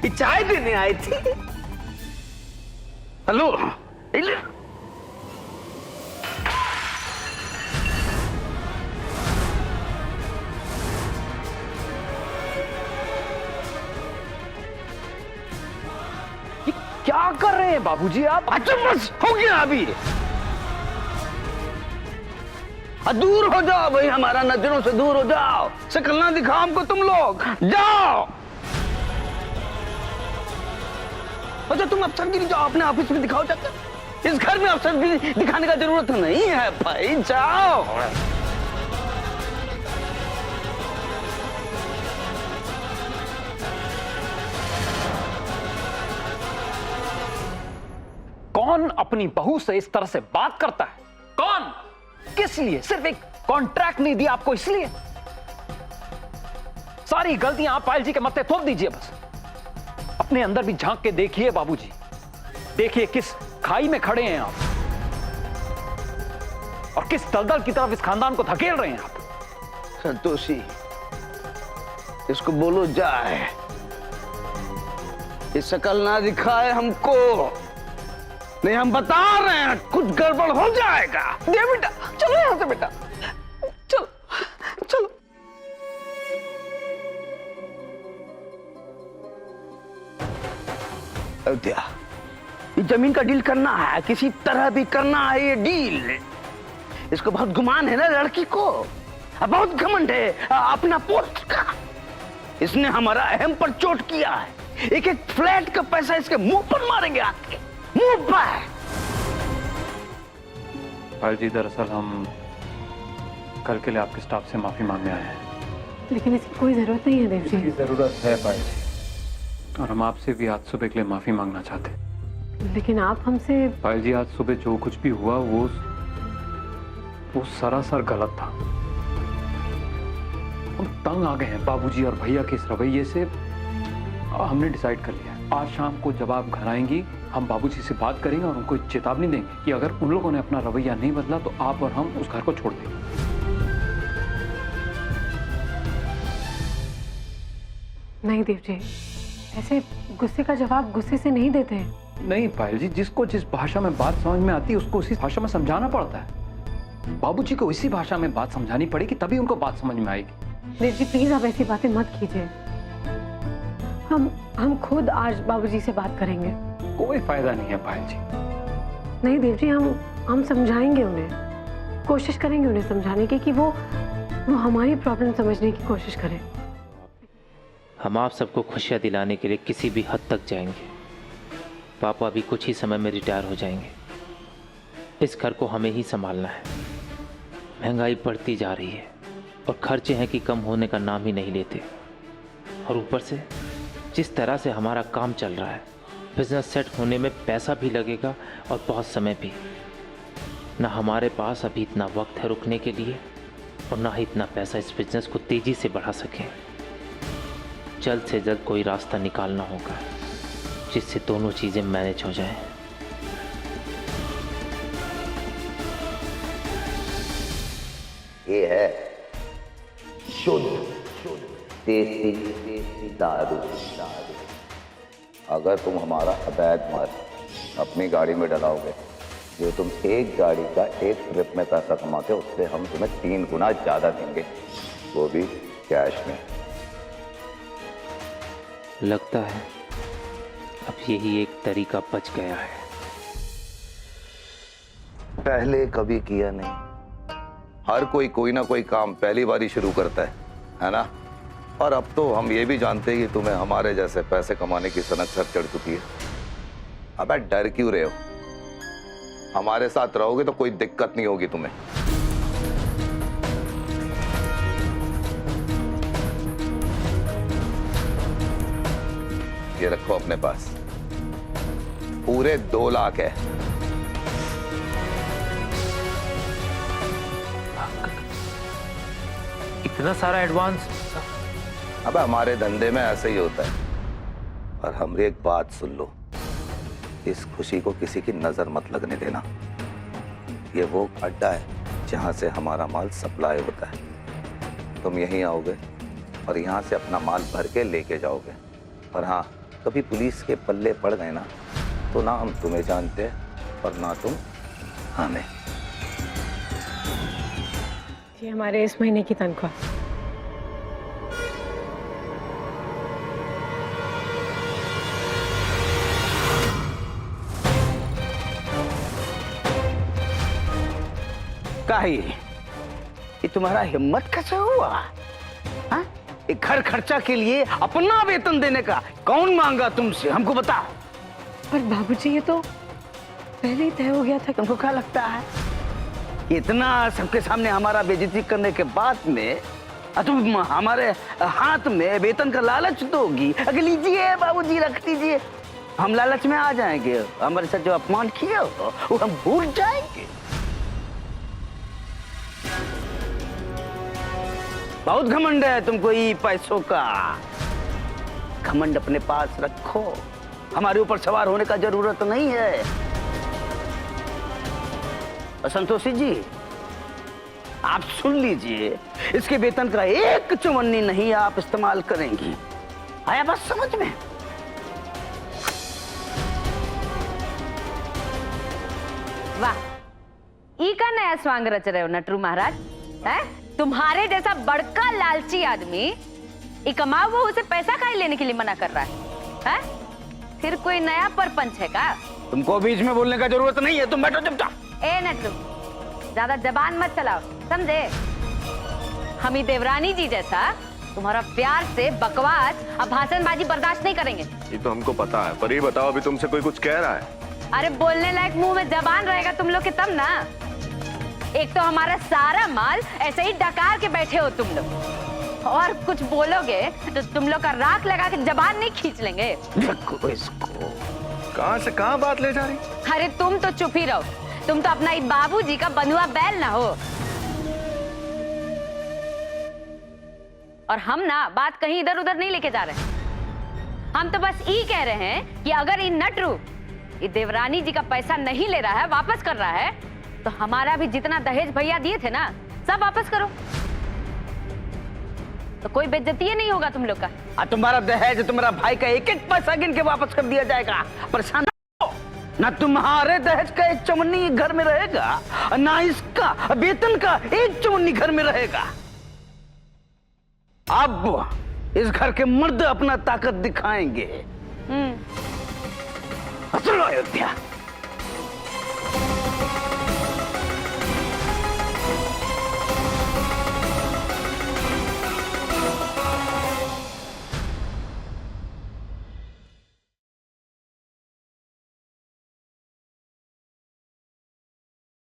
ये चाय देने आई थी। हेलो, क्या कर रहे हैं बाबूजी आप? अच्छा बस हो गया अभी। दूर हो जाओ भाई, हमारा नजरों से दूर हो जाओ। शक्ल ना दिखाओ हमको तुम लोग, जाओ। अच्छा तुम अफसरगिरी जाओ, अपने ऑफिस में दिखाओ जाकर। इस घर में अफसरगिरी दिखाने का जरूरत नहीं है भाई, जाओ। कौन अपनी बहू से इस तरह से बात करता है? कौन? किस लिए? सिर्फ एक कॉन्ट्रैक्ट नहीं दिया आपको इसलिए? सारी गलतियां आप पायल जी के मत्थे थोप दीजिए बस। अपने अंदर भी झांक के देखिए बाबूजी, देखिए किस खाई में खड़े हैं आप और किस दलदल की तरफ इस खानदान को धकेल रहे हैं आप। संतोषी, इसको बोलो जाए, ये शक्ल ना दिखाए हमको, नहीं हम बता रहे हैं कुछ गड़बड़ हो जाएगा। दे बेटा, चलो यहां से बेटा, चलो चलो। अयोध्या, ये जमीन का डील करना है, किसी तरह भी करना है ये डील। इसको बहुत गुमान है ना लड़की को, बहुत घमंड है अपना पोस्ट का। इसने हमारा अहम पर चोट किया है। एक एक फ्लैट का पैसा इसके मुंह पर मारेंगे, आके मुंह पर। पायल जी, दरअसल हम कल के लिए आपके स्टाफ से माफी मांगने आए हैं। लेकिन इसकी कोई जरूरत नहीं है देव जी। इसकी जरूरत है पायल जी, और हम आपसे भी आज सुबह के लिए माफी मांगना चाहते हैं। लेकिन आप हमसे। पायल जी, आज सुबह जो कुछ भी हुआ वो सरासर गलत था। हम तंग आ गए हैं बाबूजी और भैया के इस रवैये से। हमने डिसाइड कर लिया है, आज शाम को जब आप घर आएंगी हम बाबूजी से बात करेंगे और उनको चेतावनी देंगे कि अगर उन लोगों ने अपना रवैया नहीं बदला तो आप और हम उस घर को छोड़ देंगे। नहीं देव जी, ऐसे गुस्से का जवाब गुस्से से नहीं देते हैं। नहीं पायल जी, जिसको जिस भाषा में बात समझ में आती है उसको उसी भाषा में समझाना पड़ता है। बाबूजी को इसी भाषा में बात समझानी पड़ेगी, तभी उनको बात समझ में आएगी। देव जी प्लीज आप ऐसी बातें मत कीजिए। हम खुद आज बाबूजी से बात करेंगे। कोई फायदा नहीं है पायल जी। नहीं देव जी, हम समझाएंगे उन्हें, कोशिश करेंगे उन्हें समझाने की कि वो हमारी प्रॉब्लम समझने की कोशिश करें। हम आप सबको खुशियाँ दिलाने के लिए किसी भी हद तक जाएंगे। पापा भी कुछ ही समय में रिटायर हो जाएंगे। इस घर को हमें ही संभालना है। महंगाई बढ़ती जा रही है और खर्चे हैं कि कम होने का नाम ही नहीं लेते। और ऊपर से जिस तरह से हमारा काम चल रहा है, बिजनेस सेट होने में पैसा भी लगेगा और बहुत समय भी। ना हमारे पास अभी इतना वक्त है रुकने के लिए और ना ही इतना पैसा इस बिजनेस को तेज़ी से बढ़ा सकें। जल्द से जल्द कोई रास्ता निकालना होगा जिससे दोनों चीज़ें मैनेज हो जाएं। ये है शुद्ध देसी दारू। अगर तुम हमारा अवैध माल अपनी गाड़ी में डलाओगे, जो तुम एक गाड़ी का एक ट्रिप में पैसा कमाते हो, उससे हम तुम्हें 3 गुना ज्यादा देंगे, वो भी कैश में। लगता है अब यही एक तरीका बच गया है। पहले कभी किया नहीं। हर कोई ना कोई काम पहली बार ही शुरू करता है ना। और अब तो हम ये भी जानते हैं कि तुम्हें हमारे जैसे पैसे कमाने की सनक सर चढ़ चुकी है। अबे डर क्यों रहे हो? हमारे साथ रहोगे तो कोई दिक्कत नहीं होगी तुम्हें। ये रखो अपने पास, पूरे 2 लाख है। इतना सारा एडवांस? अब हमारे धंधे में ऐसे ही होता है। और हमारी एक बात सुन लो, इस खुशी को किसी की नजर मत लगने देना। ये वो अड्डा है जहां से हमारा माल सप्लाई होता है। तुम यहीं आओगे और यहां से अपना माल भर के लेके जाओगे। और हाँ, कभी पुलिस के पल्ले पड़ गए ना तो ना हम तुम्हें जानते और ना तुम हमें। ये हमारे इस महीने की तनख्वाह। काहे ये तुम्हारा हिम्मत कैसे हुआ? हाँ? एक घर खर्चा के लिए अपना वेतन देने का कौन मांगा तुमसे, हमको बताओ। पर बाबूजी ये तो पहले ही तय हो गया था। तुमको क्या लगता है इतना सबके सामने हमारा बेइज्जती करने के बाद में तुम हमारे हाथ में वेतन का लालच दोगी? अगर लीजिए बाबूजी रख दीजिए, हम लालच में आ जाएंगे, हमारे साथ जो अपमान किए हो वो हम भूल जाएंगे। बहुत घमंड है तुमको ये पैसों का। घमंड अपने पास रखो, हमारे ऊपर सवार होने का जरूरत नहीं है। संतोषी जी आप सुन लीजिए, इसके वेतन का एक चवन्नी नहीं आप इस्तेमाल करेंगी, आया बात समझ में? वाह, ई का नया स्वांग रच रहे हो नटरू महाराज है? तुम्हारे जैसा बड़का लालची आदमी ई कमाओ वो उसे पैसा खाई लेने के लिए मना कर रहा है? फिर कोई नया परपंच है का? तुमको बीच में बोलने का जरूरत नहीं है, तुम बैठो चुपचाप। ए नटरू, ज्यादा जबान मत चलाओ, समझे? हम ही देवरानी जी जैसा तुम्हारा प्यार से बकवास और भाषणबाजी बर्दाश्त नहीं करेंगे। ये तो हमको पता है, पर ये बताओ अभी तुमसे कोई कुछ कह रहा है? अरे बोलने लायक मुंह में जबान रहेगा तुम लोग के तब ना। एक तो हमारा सारा माल ऐसे ही डकार के बैठे हो तुम लोग, और कुछ बोलोगे तो तुम लोग का राख लगा के जबान नहीं खींच लेंगे। रखो इसको। कहां से कहां बात ले जा रही? अरे तुम तो चुप ही रहो, तुम तो अपना बाबूजी का बंधुआ बैल ना हो। और हम ना बात कहीं इधर उधर नहीं लेके जा रहे, हम तो बस ये कह रहे हैं कि अगर ये नटरू ये देवरानी जी का पैसा नहीं ले रहा है, वापस कर रहा है, तो हमारा भी जितना दहेज भैया दिए थे ना सब वापस करो, तो कोई बेइज्जती नहीं होगा तुम लोग का। तुम्हारा दहेज तुम्हारा भाई का एक एक पैसा गिन के वापस कर दिया जाएगा। परेशान ना, तुम्हारे दहेज का एक चवन्नी घर में रहेगा, ना इसका वेतन का एक चवन्नी घर में रहेगा। अब इस घर के मर्द अपना ताकत दिखाएंगे। चलो अयोध्या।